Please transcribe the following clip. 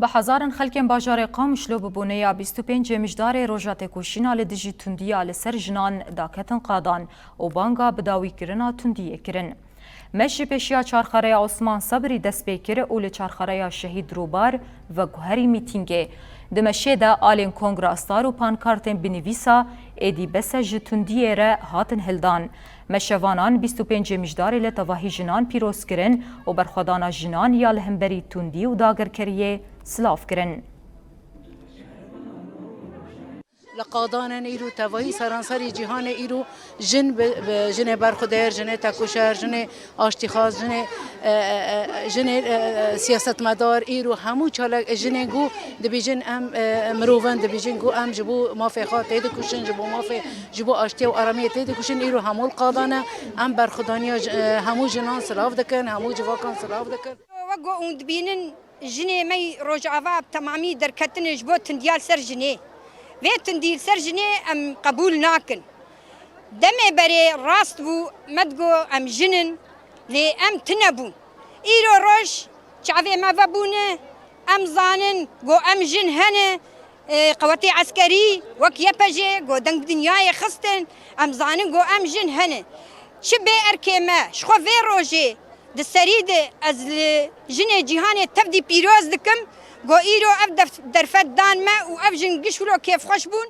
به هزاران خلکین باجار قامشلو ببونه 25 مجدار روجات کوشینا لدجی تندیا لسر جنان داکتن قادان و بانگا بداوی کرنا تندیه کرن. مشی پیشیا چارخاره عثمان صبری دست بیکره اول چارخاره شهید روبار و گوهری میتینگه. دمشی دا آلین کنگراستار و پانکارتن بنویسا ایدی بس جتندیه را هاتن هلدان. مشوانان 25 مجدار لتواهی جنان پیروز کرن و برخودانا جنان یا لهمبری تندی و داگر کریه سلاف کرن. لقادان ایرو توایی سرانسری جهان ایرو جن برخودر جن تکوشر جن آشتیخاز جن سیاستمدار ایرو همو چالک جن گو دبیجن ام مروون دبیجن گو ام جبو مافخات تید کوشن جبو جبو آشتی و آرامی تید کوشن ایرو همو القادانه ام برخودانی همو جنان سلاف دکن همو جواکان سلاف دکن وگو اون دبینن جنه می رجعوا تمامی در کتن جبو تندیال سر جنه ویتن دیل سر جنه ام قبول ناکن دم بری راست بو مدگو ام جنن لی ام تنبو ایرو روش چعوی ما بونه ام زانن گو ام جن هنه قواتي عسكري وك يبجي گو دنگ دنیای خستن ام زانن گو ام جن هنه شبه ارکیما شخو وی روژه دسرید از جن جهان تبدی پیروز دکم گو ایرو اف درفت دان ما و اف جن گشولو کیف خوش بون